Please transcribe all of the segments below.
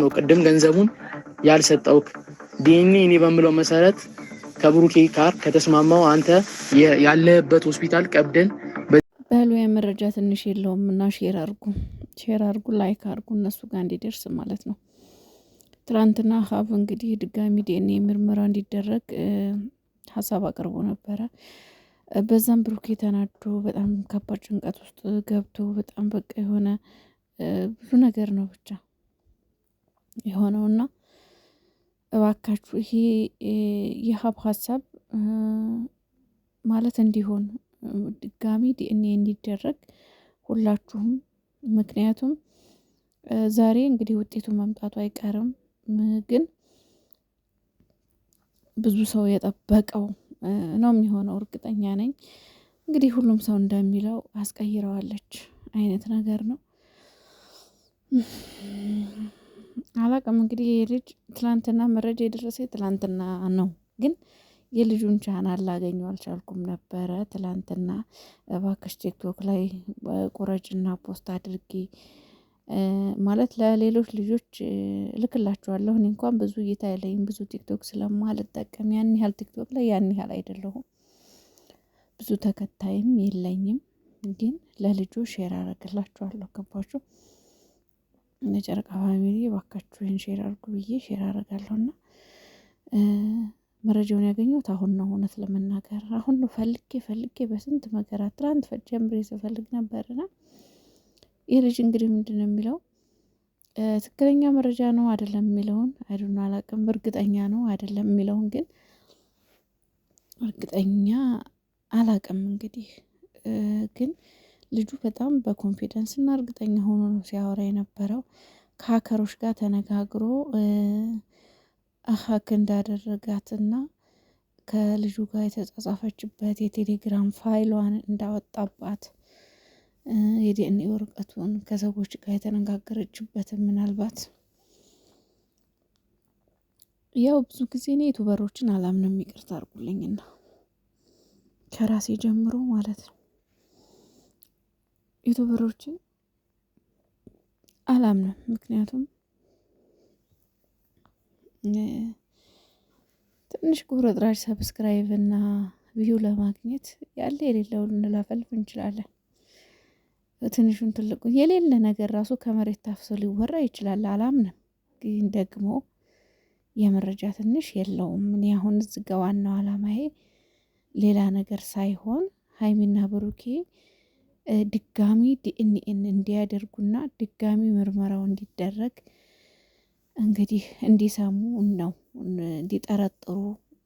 ነው ቅድም ገንዘቡን ያልሰጠውክ ዲኤንኤ እኔ በምለው መሰረት ከብሩኬ ጋር ከተስማማው አንተ ያለበት ሆስፒታል ቀብደን በሉ የመረጃ ትንሽ የለውም እና ሼር አርጉ ላይክ አርጉ እነሱ ጋር እንዲደርስ ማለት ነው። ትላንትና ሀብ እንግዲህ ድጋሚ ዲኤንኤ ምርመራ እንዲደረግ ሀሳብ አቅርቦ ነበረ። በዛም ብሩኬ ተናዶ በጣም ከባድ ጭንቀት ውስጥ ገብቶ በጣም በቃ የሆነ ብዙ ነገር ነው ብቻ የሆነውና እባካችሁ ይሄ የሀብ ሀሳብ ማለት እንዲሆን ድጋሚ ዲኤንኤ እንዲደረግ ሁላችሁም። ምክንያቱም ዛሬ እንግዲህ ውጤቱ መምጣቱ አይቀርም፣ ግን ብዙ ሰው የጠበቀው ነው የሚሆነው እርግጠኛ ነኝ። እንግዲህ ሁሉም ሰው እንደሚለው አስቀይረዋለች አይነት ነገር ነው። አላቅም እንግዲህ የልጅ ትላንትና መረጃ የደረሰ ትላንትና ነው፣ ግን የልጁን ቻናል ላገኘው አልቻልኩም ነበረ። ትላንትና እባክሽ ቲክቶክ ላይ ቁረጭና ፖስት አድርጊ ማለት ለሌሎች ልጆች ልክላችኋለሁ። እኔ እንኳን ብዙ እይታ የለኝም ብዙ ቲክቶክ ስለማልጠቀም ያን ያህል ቲክቶክ ላይ ያን ያህል አይደለሁም፣ ብዙ ተከታይም የለኝም። ግን ለልጆች ሼር አረግላችኋለሁ። ገባችሁ? ጨረቃ ፋሚሊ እባካችሁ ይሄን ሼር አርጉ ብዬ ሼር አረጋለሁና መረጃውን ያገኘሁት አሁን ነው። እውነት ለመናገር አሁን ነው ፈልጌ በስንት መከራ ትላንት ጀምሬ ስፈልግ ነበርና ይህ ልጅ እንግዲህ ምንድነው የሚለው ትክክለኛ መረጃ ነው አይደለም የሚለውን አይዱን አላቅም። እርግጠኛ ነው አይደለም የሚለውን ግን እርግጠኛ አላቅም። እንግዲህ ግን ልጁ በጣም በኮንፊደንስ እና እርግጠኛ ሆኖ ነው ሲያወራ የነበረው። ከሀከሮች ጋር ተነጋግሮ ሀክ እንዳደረጋትና ከልጁ ጋር የተጻጻፈችበት የቴሌግራም ፋይሏን እንዳወጣባት የዲኤንኤ ወረቀቱን ከሰዎች ጋር የተነጋገረችበትን ምናልባት ያው ብዙ ጊዜ እኔ ዩቱበሮችን አላምንም፣ ይቅርታ አርጉልኝና ከራሴ ጀምሮ ማለት ነው። ዩቱበሮችን አላምንም፣ ምክንያቱም ትንሽ ቁርጥራጭ ሰብስክራይብ እና ቪው ለማግኘት ያለ የሌለውን እንላፈልፍ እንችላለን። ትንሹን ትልቁ የሌለ ነገር ራሱ ከመሬት ታፍሶ ሊወራ ይችላል። አላምንም፣ ግን ደግሞ የመረጃ ትንሽ የለውም። እኔ አሁን እዚህ ጋር ዋናው አላማዬ ሌላ ነገር ሳይሆን ሀይሚና ብሩኬ ድጋሚ ዲኤንኤን እንዲያደርጉና ድጋሚ ምርመራው እንዲደረግ እንግዲህ እንዲሰሙ ነው፣ እንዲጠረጥሩ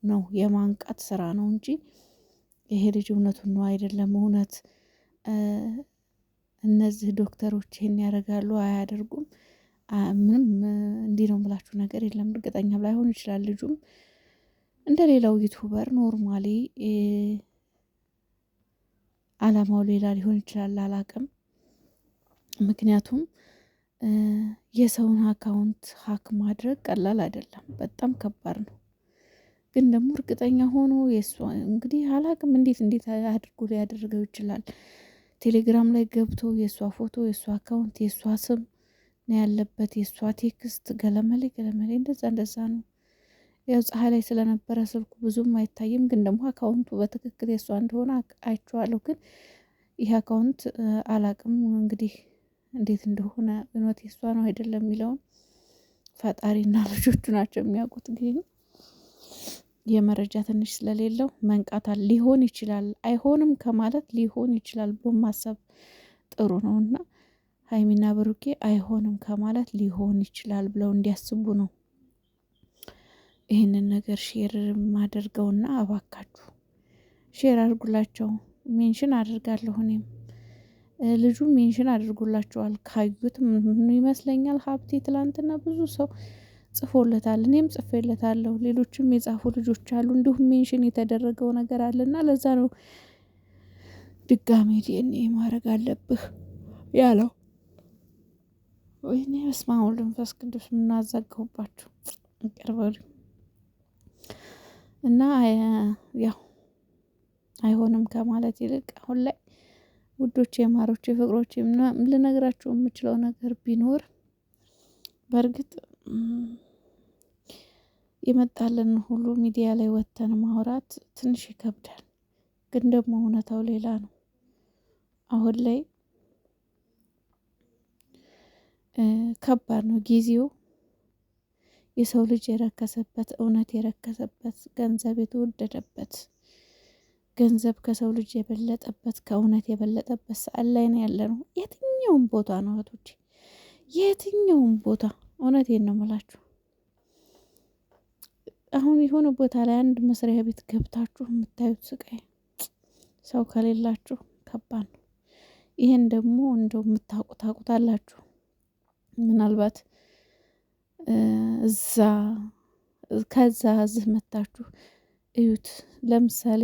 ነው፣ የማንቃት ስራ ነው እንጂ ይሄ ልጅ እውነቱን ነው አይደለም፣ እውነት እነዚህ ዶክተሮች ይሄን ያደርጋሉ አያደርጉም፣ ምንም እንዲህ ነው ብላችሁ ነገር የለም። እርግጠኛ ላይሆን ይችላል። ልጁም እንደ ሌላው ዩቱበር ኖርማሊ አላማው ሌላ ሊሆን ይችላል፣ አላቅም። ምክንያቱም የሰውን አካውንት ሀክ ማድረግ ቀላል አይደለም፣ በጣም ከባድ ነው። ግን ደግሞ እርግጠኛ ሆኖ የእሷ እንግዲህ አላቅም እንዴት አድርጎ ሊያደርገው ይችላል። ቴሌግራም ላይ ገብቶ የእሷ ፎቶ፣ የእሷ አካውንት፣ የእሷ ስም ነው ያለበት፣ የእሷ ቴክስት ገለመሌ እንደዛ ነው። ያው ፀሐይ ላይ ስለነበረ ስልኩ ብዙም አይታይም፣ ግን ደግሞ አካውንቱ በትክክል የእሷ እንደሆነ አይቼዋለሁ። ግን ይህ አካውንት አላቅም እንግዲህ እንዴት እንደሆነ እውነት የእሷ ነው አይደለም የሚለውን ፈጣሪና ልጆቹ ናቸው የሚያውቁት። ግን የመረጃ ትንሽ ስለሌለው መንቃታል ሊሆን ይችላል፣ አይሆንም ከማለት ሊሆን ይችላል ብሎ ማሰብ ጥሩ ነውና ሀይሚና ብሩኬ አይሆንም ከማለት ሊሆን ይችላል ብለው እንዲያስቡ ነው ይህንን ነገር ሼር ማደርገውና እባካችሁ ሼር አድርጉላቸው። ሜንሽን አድርጋለሁ እኔም ልጁ ሜንሽን አድርጉላቸዋል ካዩት ምን ይመስለኛል። ሀብቴ ትላንትና ብዙ ሰው ጽፎለታል፣ እኔም ጽፌለታለሁ፣ ሌሎችም የጻፉ ልጆች አሉ። እንዲሁም ሜንሽን የተደረገው ነገር አለና ለዛ ነው ድጋሜ ዲኤንኤ ማድረግ አለብህ ያለው። ወይኔ በስመ አብ ወወልድ ወመንፈስ ቅዱስ ምናዘጋውባችሁ ይቅርበሉ። እና ያው አይሆንም ከማለት ይልቅ አሁን ላይ ውዶች፣ የማሮች፣ የፍቅሮች ልነግራችሁ የምችለው ነገር ቢኖር በእርግጥ የመጣልን ሁሉ ሚዲያ ላይ ወጥተን ማውራት ትንሽ ይከብዳል። ግን ደግሞ እውነታው ሌላ ነው። አሁን ላይ ከባድ ነው ጊዜው። የሰው ልጅ የረከሰበት፣ እውነት የረከሰበት፣ ገንዘብ የተወደደበት፣ ገንዘብ ከሰው ልጅ የበለጠበት፣ ከእውነት የበለጠበት ሰዓት ላይ ነው ያለ ነው። የትኛውም ቦታ ነው እህቶቼ፣ የትኛውም ቦታ እውነቴን ነው የምላችሁ። አሁን የሆነ ቦታ ላይ አንድ መስሪያ ቤት ገብታችሁ የምታዩት ስቃይ ሰው ከሌላችሁ ከባድ ነው። ይሄን ደግሞ እንደው ታውቁታላችሁ። ምናልባት ከዛ እዚህ መታችሁ እዩት። ለምሳሌ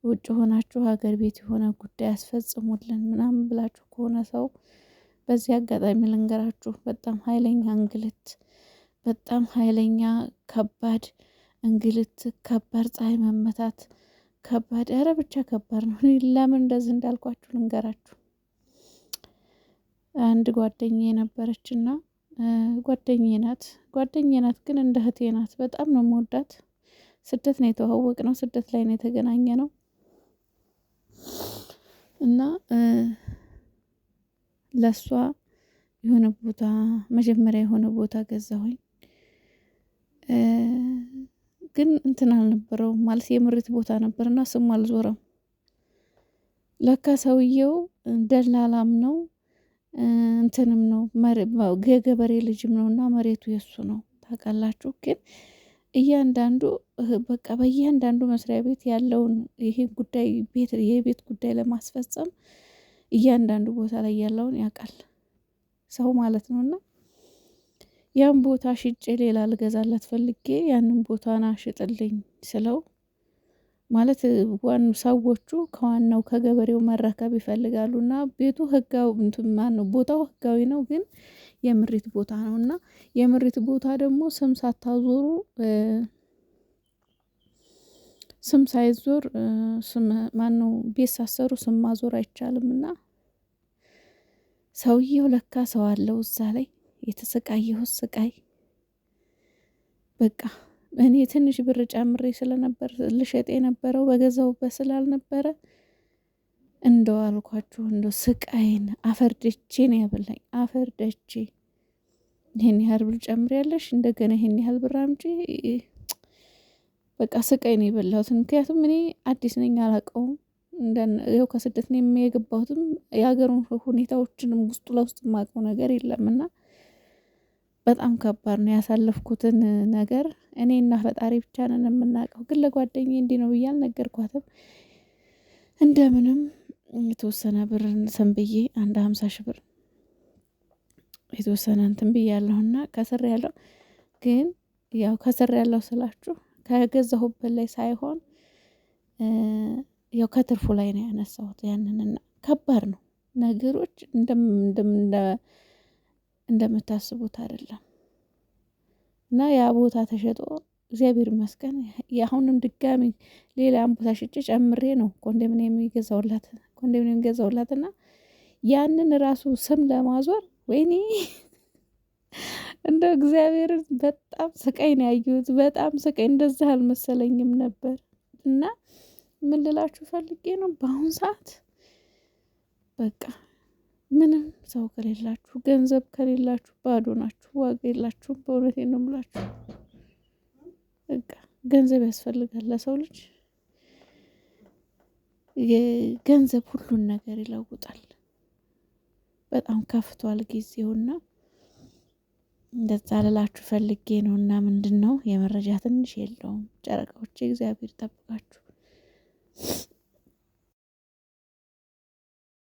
ውጭ ሆናችሁ ሀገር ቤት የሆነ ጉዳይ አስፈጽሙልን ምናምን ብላችሁ ከሆነ ሰው በዚህ አጋጣሚ ልንገራችሁ፣ በጣም ኃይለኛ እንግልት፣ በጣም ኃይለኛ ከባድ እንግልት፣ ከባድ ፀሐይ መመታት፣ ከባድ ኧረ ብቻ ከባድ ነው። ለምን እንደዚህ እንዳልኳችሁ ልንገራችሁ። አንድ ጓደኛዬ ነበረችና ጓደኛዬ ናት ግን እንደ እህቴ ናት። በጣም ነው የምወዳት። ስደት ነው የተዋወቅነው፣ ስደት ላይ ነው የተገናኘነው እና ለሷ የሆነ ቦታ መጀመሪያ የሆነ ቦታ ገዛሁኝ። ግን እንትን አልነበረውም ማለት የምሪት ቦታ ነበርና ስሙ አልዞረም። ለካ ሰውየው ደላላም ነው እንትንም ነው የገበሬ ልጅም ነውና መሬቱ የሱ ነው ታውቃላችሁ። ግን እያንዳንዱ በቃ በእያንዳንዱ መስሪያ ቤት ያለውን ይሄ ጉዳይ የቤት ጉዳይ ለማስፈጸም እያንዳንዱ ቦታ ላይ ያለውን ያውቃል ሰው ማለት ነውና ያን ቦታ ሽጬ ሌላ ልገዛላት ፈልጌ ያንን ቦታና ሽጥልኝ ስለው ማለት ሰዎቹ ከዋናው ከገበሬው መረከብ ይፈልጋሉና ቤቱ ህጋው ቦታው ህጋዊ ነው፣ ግን የምሪት ቦታ ነውና የምሪት ቦታ ደግሞ ስም ሳታዞሩ ስም ሳይዞር ቤት ሳሰሩ ስም ማዞር አይቻልምና ሰውየው ለካ ሰው አለው እዛ ላይ የተሰቃየሁት ስቃይ በቃ እኔ ትንሽ ብር ጨምሬ ስለነበር ልሸጥ የነበረው በገዛውበት ስላልነበረ እንደው አልኳችሁ እንደው ስቃይን አፈርደቼ ነው ያበላኝ። አፈርደቼ ይሄን ያህል ብር ጨምሬያለሽ እንደገና ይሄን ያህል ብር አምጪ፣ በቃ ስቃይ ነው የበላሁት። ምክንያቱም እኔ አዲስ ነኝ አላውቀውም። ያው ከስደት ነው የገባሁትም የሀገሩን ሁኔታዎችንም ውስጡ ለውስጥ የማውቀው ነገር የለምና በጣም ከባድ ነው ያሳለፍኩትን ነገር እኔና ፈጣሪ ብቻ ነን የምናውቀው። ግን ለጓደኛዬ እንዲህ ነው ብዬ አልነገርኳትም። እንደምንም የተወሰነ ብር እንትን ብዬ 50 ሺህ ብር የተወሰነ እንትን ብያለሁና ከስር ያለው ግን ያው ከስር ያለው ስላችሁ ከገዛሁበት ላይ ሳይሆን ያው ከትርፉ ላይ ነው ያነሳሁት ያንንና ከባድ ነው ነገሮች እንደምታስቡት አይደለም። እና ያ ቦታ ተሸጦ እግዚአብሔር ይመስገን አሁንም ድጋሚ ሌላም ቦታ ሽጬ ጨምሬ ነው ኮንዶሚኒየም ገዛውላትና ያንን ራሱ ስም ለማዞር ወይኔ እንደ እግዚአብሔር በጣም ስቃይ ነው ያየሁት። በጣም ስቃይ እንደዛ አልመሰለኝም ነበር። እና ምን ልላችሁ ፈልጌ ነው በአሁን ሰዓት በቃ ምንም ሰው ከሌላችሁ ገንዘብ ከሌላችሁ ባዶ ናችሁ፣ ዋጋ የላችሁም። በእውነቴን ነው የምላችሁ። በቃ ገንዘብ ያስፈልጋል ለሰው ልጅ። ገንዘብ ሁሉን ነገር ይለውጣል። በጣም ከፍቷል ጊዜውና እንደዛ ልላችሁ ፈልጌ ነውና ምንድነው የመረጃ ትንሽ የለውም። ጨረቃዎች እግዚአብሔር ይጠብቃችሁ።